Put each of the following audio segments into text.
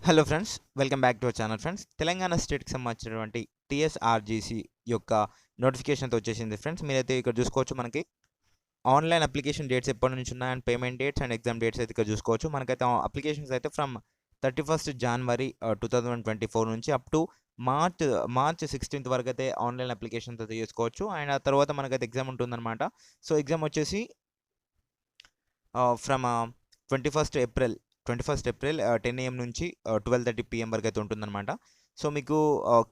Hello friends, welcome back to our channel friends. Telangana స్టేట్కి సంబంధించినటువంటి టీఎస్ఆర్జీసీ యొక్క నోటిఫికేషన్తో వచ్చేసింది ఫ్రెండ్స్. మీరైతే ఇక్కడ చూసుకోవచ్చు, మనకి ఆన్లైన్ అప్లికేషన్ డేట్స్ ఎప్పటి నుంచి ఉన్నాయి and payment dates and exam dates అయితే ఇక్కడ చూసుకోవచ్చు. మనకైతే అప్లికేషన్స్ అయితే ఫ్రమ్ 31st January 2024 నుంచి అప్ టు మార్చ్ 16th వరకు అయితే ఆన్లైన్ అప్లికేషన్స్ అయితే చేసుకోవచ్చు. అండ్ ఆ తర్వాత మనకైతే ఎగ్జామ్ ఉంటుందన్నమాట. సో ఎగ్జామ్ వచ్చేసి ఫ్రమ్ 21st April 10 AM నుంచి 12:30 PM వరకు అయితే ఉంటుందన్నమాట. సో మీకు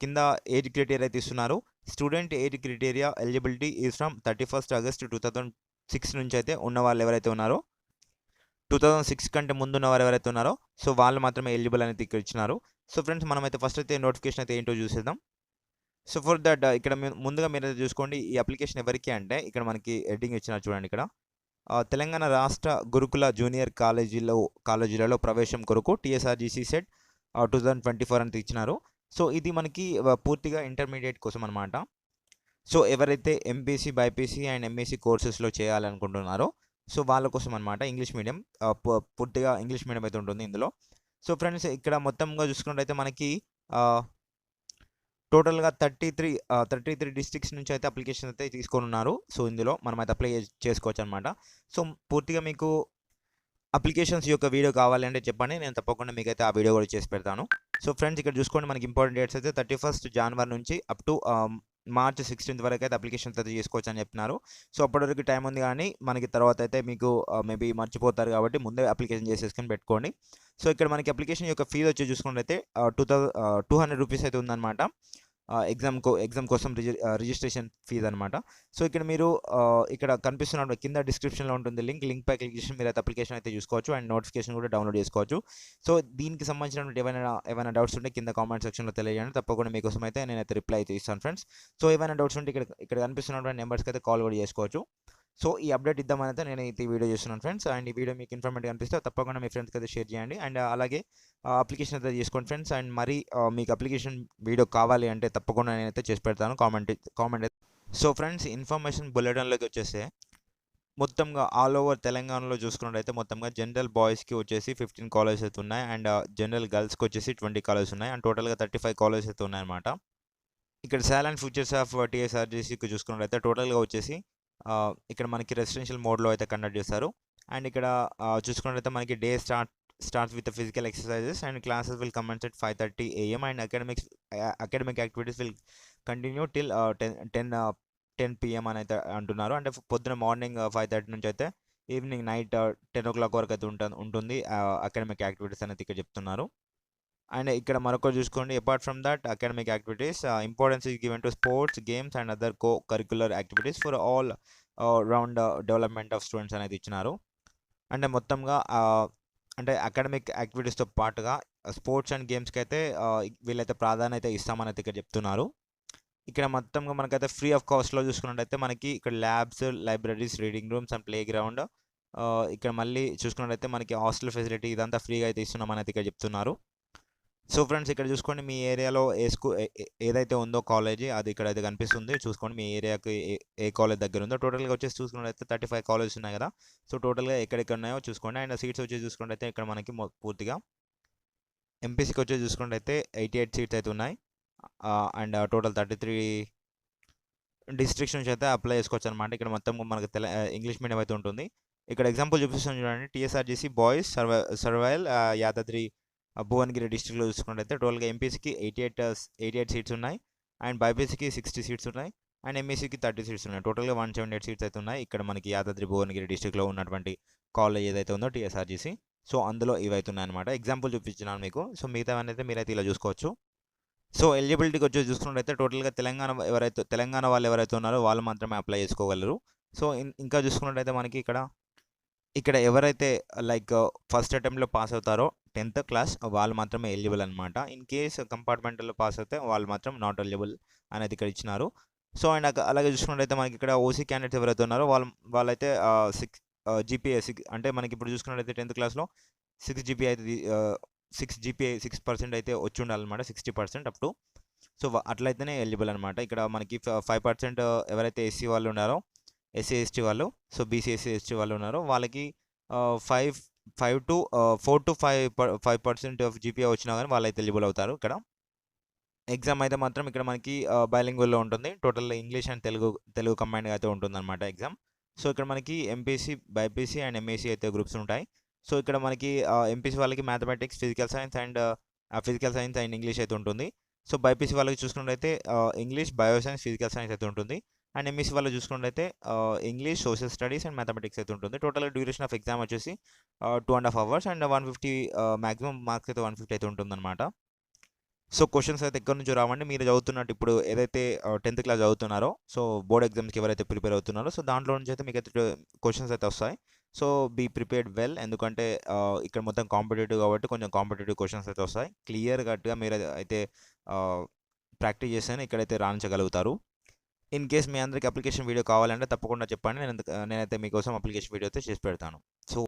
కింద ఏజ్ క్రైటీరియా అయితే ఇస్తున్నారు. Student age criteria eligibility is from 31st August 2006 నుంచి అయితే ఉన్న వాళ్ళు ఎవరైతే ఉన్నారో, 2006 కంటే ముందు ఉన్న వారు ఎవరైతే ఉన్నారో, సో వాళ్ళు మాత్రమే ఎలిజిబుల్ అనేది ఇక్కడ ఇచ్చినారు. సో ఫ్రెండ్స్, మనమైతే ఫస్ట్ అయితే నోటిఫికేషన్ అయితే ఏంటో చూసేద్దాం. సో ఫర్ దట్ ఇక్కడ ముందుగా మీరైతే చూసుకోండి, ఈ అప్లికేషన్ ఎవరికి అంటే ఇక్కడ మనకి హెడ్డింగ్ ఇచ్చినారు చూడండి. ఇక్కడ తెలంగాణ రాష్ట్ర గురుకుల జూనియర్ కాలేజీలలో ప్రవేశం కొరకు టీఎస్ఆర్జీసీ సెట్ 2024 అని ఇచ్చినారు. సో ఇది మనకి పూర్తిగా ఇంటర్మీడియట్ కోసం అనమాట. సో ఎవరైతే ఎంపీసీ, బైపీసీ అండ్ ఎంఎస్సీ కోర్సెస్లో చేయాలనుకుంటున్నారో, సో వాళ్ళ కోసం అనమాట. ఇంగ్లీష్ మీడియం, పూర్తిగా ఇంగ్లీష్ మీడియం అయితే ఉంటుంది ఇందులో. సో ఫ్రెండ్స్, ఇక్కడ మొత్తంగా చూసుకున్నట్టయితే మనకి టోటల్గా 33 డిస్ట్రిక్ట్స్ నుంచి అయితే అప్లికేషన్ అయితే తీసుకొని ఉన్నారు. సో ఇందులో మనం అయితే అప్లై చేసుకోవచ్చు అనమాట. సో పూర్తిగా మీకు అప్లికేషన్స్ యొక్క వీడియో కావాలి అంటే చెప్పండి, నేను తప్పకుండా మీకు అయితే ఆ వీడియో కూడా చేసి పెడతాను. సో ఫ్రెండ్స్, ఇక్కడ చూసుకోండి, మనకి ఇంపార్టెంట్ డేట్స్ అయితే 31st January నుంచి అప్ టు March 16th వరకు అయితే అప్లికేషన్స్ అయితే చేసుకోవచ్చు అని చెప్తున్నారు. సో అప్పటివరకు టైం ఉంది, కానీ మనకి తర్వాత అయితే మీకు మేబీ మర్చిపోతారు కాబట్టి ముందే అప్లికేషన్ చేసేసుకొని పెట్టుకోండి. సో ఇక్కడ మనకి అప్లికేషన్ యొక్క ఫీజు వచ్చి చూసుకున్నట్లయితే 200 రూపీస్ అయితే ఉందన్నమాట. ఎగ్జామ్ కోసం రిజిస్ట్రేషన్ ఫీజు అనమాట. సో ఇక్కడ మీరు ఇక్కడ కనిపిస్తున్న కింద డిస్క్రిప్షన్లో ఉంటుంది లింక్ పై క్లిక్ చేసి మీరు అయితే అప్లికేషన్ అయితే చూసుకోవచ్చు అండ్ నోటిఫికేషన్ కూడా డౌన్లోడ్ చేసుకోవచ్చు. సో దీనికి సంబంధించినటువంటి ఏమైనా డౌట్స్ ఉంటే కింద కామెంట్ సెక్షన్లో తెలియజేయండి, తప్పకుండా మీకోసం అయితే నేనైతే రిప్లై అయితే ఇస్తాను ఫ్రెండ్స్. సో ఏమైనా డౌట్స్ ఉంటే ఇక్కడ కనిపిస్తున్నటువంటి నెంబర్స్కి అయితే కాల్ కూడా చేసుకోవచ్చు. సో ఈ అప్డేట్ ఇద్దామని అయితే నేను ఈ వీడియో చేస్తున్నాను ఫ్రెండ్స్. అండ్ ఈ వీడియో మీకు ఇన్ఫర్మేటివ్ అనిపిస్తే తప్పకుండా మీ ఫ్రెండ్స్కి అయితే షేర్ చేయండి. అండ్ అలాగే అప్లికేషన్ అయితే చేసుకోండి ఫ్రెండ్స్. అండ్ మరి మీకు అప్లికేషన్ వీడియో కావాలి అంటే తప్పకుండా నేనైతే చేసి పెడతాను, కామెంట్. సో ఫ్రెండ్స్, ఇన్ఫర్మేషన్ బులెటిన్లోకి వచ్చేస్తే మొత్తంగా ఆల్ ఓవర్ తెలంగాణలో చూసుకున్నట్టయితే మొత్తంగా జనరల్ బాయ్స్కి వచ్చేసి 15 కాలేజెస్ అయితే ఉన్నాయి అండ్ జనరల్ గర్ల్స్కి వచ్చేసి 20 కాలేజెస్ ఉన్నాయి అండ్ టోటల్గా 35 కాలేజెస్ అయితే ఉన్నాయన్నమాట. ఇక్కడ శాల్ అండ్ ఫ్యూచర్స్ ఆఫ్ టీఎస్ఆర్జీసీకి చూసుకున్నట్టయితే టోటల్గా వచ్చేసి ఇక్కడ మనకి రెసిడెన్షియల్ మోడ్లో అయితే కండక్ట్ చేస్తారు. అండ్ ఇక్కడ చూసుకున్నట్టయితే మనకి day starts with the physical exercises and classes will commence at 5:30 AM and academic activities will continue till 10 PM అని అయితే అంటున్నారు. అంటే పొద్దున మార్నింగ్ 5:30 నుంచి అయితే ఈవినింగ్ నైట్ 10 o'clock వరకు అయితే ఉంటుంది అకాడమిక్ యాక్టివిటీస్ అనేది ఇక్కడ చెప్తున్నారు. అండ్ ఇక్కడ మరొకటి చూసుకోండి, apart from that academic activities importance is given to sports, games and other curricular activities for all round development of students అనేది ఇచ్చినారు. అంటే మొత్తంగా అంటే అకాడమిక్ యాక్టివిటీస్తో పాటుగా స్పోర్ట్స్ అండ్ గేమ్స్కి అయితే వీళ్ళైతే ప్రాధాన్యత ఇస్తామని అయితే ఇక్కడ చెప్తున్నారు. ఇక్కడ మొత్తంగా మనకైతే ఫ్రీ ఆఫ్ కాస్ట్లో చూసుకున్నట్టయితే మనకి ఇక్కడ labs, libraries, reading rooms and play ground, ఇక్కడ మళ్ళీ చూసుకున్నట్టయితే మనకి హాస్టల్ ఫెసిలిటీ ఇదంతా ఫ్రీగా అయితే ఇస్తున్నామని అయితే ఇక్కడ చెప్తున్నారు. సో ఫ్రెండ్స్, ఇక్కడ చూసుకోండి, మీ ఏరియాలో ఏదైతే ఉందో కాలేజీ అది ఇక్కడ అయితే కనిపిస్తుంది. చూసుకోండి మీ ఏరియాకి ఏ కాలేజ్ దగ్గర ఉందో. టోటల్గా వచ్చేసి చూసుకున్నట్టయితే 35 కాలేజెస్ ఉన్నాయి కదా. సో టోటల్గా ఎక్కడెక్కడ ఉన్నాయో చూసుకోండి. అండ్ సీట్స్ వచ్చేసి చూసుకున్నట్టయితే ఇక్కడ మనకి పూర్తిగా ఎంపీసీకి వచ్చేసి చూసుకున్నట్టయితే 88 సీట్స్ అయితే ఉన్నాయి అండ్ టోటల్ 33 డిస్ట్రిక్ట్స్ నుంచి అయితే అప్లై చేసుకోవచ్చు అనమాట. ఇక్కడ మొత్తం మనకి ఇంగ్లీష్ మీడియం అయితే ఉంటుంది. ఇక్కడ ఎగ్జాంపుల్ చూపిస్తాను చూడండి, టీఎస్ఆర్జీసీ బాయ్స్ సర్వైవల్ యాదాద్రి భువనగిరి డిస్ట్రిక్ట్లో చూసుకున్నట్టయితే టోటల్గా ఎంపీసీకి 88 సీట్స్ ఉన్నాయి అండ్ బైపీసీకి 60 సీట్స్ ఉన్నాయి అండ్ ఎంఈసీకి 30 సీట్స్ ఉన్నాయి. టోటల్గా 178 సీట్స్ అయితే ఉన్నాయి ఇక్కడ మనకి యాదాద్రి భువనగిరి డిస్ట్రిక్ట్లో ఉన్నటువంటి కాలేజ్ ఏదైతే ఉందో టీఎస్ఆర్జీసీ. సో అందులో ఇవైతే ఉన్నాయన్నమాట. ఎగ్జాంపుల్ చూపించినాను మీకు. సో మిగతా అయితే మీరైతే ఇలా చూసుకోవచ్చు. సో ఎలిజిబిలిటీకి వచ్చేసి చూసుకున్నట్టయితే టోటల్గా తెలంగాణ వాళ్ళు ఎవరైతే ఉన్నారో వాళ్ళు మాత్రమే అప్లై చేసుకోగలరు. సో ఇంకా చూసుకున్నట్టయితే మనకి ఇక్కడ ఎవరైతే లైక్ ఫస్ట్ అటెంప్ట్లో పాస్ అవుతారో 10th క్లాస్ వాళ్ళు మాత్రమే ఎలిజిబుల్ అనమాట. ఇన్ కేస్ కంపార్ట్మెంట్లో పాస్ అయితే వాళ్ళు మాత్రం నాట్ ఎలిజిబుల్ అనేది ఇక్కడ ఇచ్చినారు. సో అండ్ అలాగే చూసుకున్నట్టయితే మనకి ఇక్కడ ఓసీ క్యాండిడేట్స్ ఎవరైతే ఉన్నారో వాళ్ళైతే 6 GPA అంటే మనకి ఇప్పుడు చూసుకున్నట్టయితే 10th క్లాస్లో 6 GPA అయితే 6% అయితే వచ్చి ఉండాలన్నమాట, 60% అప్ టు. సో అట్లయితేనే ఎలిజిబుల్ అనమాట. ఇక్కడ మనకి 5% ఎవరైతే ఎస్సీ వాళ్ళు ఉన్నారో, ఎస్సీ ఎస్టీ వాళ్ళు, సో బీసీ ఎస్సీ ఎస్టీ వాళ్ళు ఉన్నారో వాళ్ళకి 4 to 5% ఆఫ్ జీపీఏ వచ్చినా కానీ వాళ్ళైతే ఎలిజిబుల్ అవుతారు ఇక్కడ. ఎగ్జామ్ అయితే మాత్రం ఇక్కడ మనకి బైలింగ్వల్‌లో ఉంటుంది. టోటల్ ఇంగ్లీష్ అండ్ తెలుగు కంబైన్డ్‌గా అయితే ఉంటుందన్నమాట ఎగ్జామ్. సో ఇక్కడ మనకి ఎంపీసీ, బైపీసీ అండ్ ఎంఈసీ అయితే గ్రూప్స్ ఉంటాయి. సో ఇక్కడ మనకి ఎంపీసీ వాళ్ళకి mathematics, physical science and English అయితే ఉంటుంది. సో బైపీసీ వాళ్ళకి చూసుకున్నట్టయితే English, bio science, physical science అయితే ఉంటుంది. అండ్ ఎంఈసీ వాళ్ళు చూసుకున్నట్టయితే English, social studies and mathematics అయితే ఉంటుంది. టోటల్ డ్యూరేషన్ ఆఫ్ ఎగ్జామ్ వచ్చేసి 2.5 అవర్స్ అండ్ 150 మాక్సిమం మార్క్స్ అయితే 150 అయితే ఉంటుందన్నమాట. సో క్వశ్చన్స్ అయితే ఎక్కడి నుంచో రావండి. మీరు చదువుతున్నట్టు ఇప్పుడు ఏదైతే 10th క్లాస్ చదువుతున్నారో, సో బోర్డ్ ఎగ్జామ్స్కి ఎవరైతే ప్రిపేర్ అవుతున్నారో, సో దాంట్లో నుంచి అయితే మీకు అయితే క్వశ్చన్స్ అయితే వస్తాయి. సో బీ ప్రిపేర్డ్ వెల్, ఎందుకంటే ఇక్కడ మొత్తం కాంపిటేటివ్ కాబట్టి కొంచెం కాంపిటేటివ్ క్వశ్చన్స్ అయితే వస్తాయి. క్లియర్ కట్గా మీరు అయితే ప్రాక్టీస్ చేస్తేనే ఇక్కడైతే రాణించగలుగుతారు. ఇన్ కేస్ మీ అందరికి అప్లికేషన్ వీడియో కావాలంటే తప్పకుండా చెప్పండి. నేనైతే మీకోసం అప్లికేషన్ వీడియో అయితే చేసి పెడతాను. సో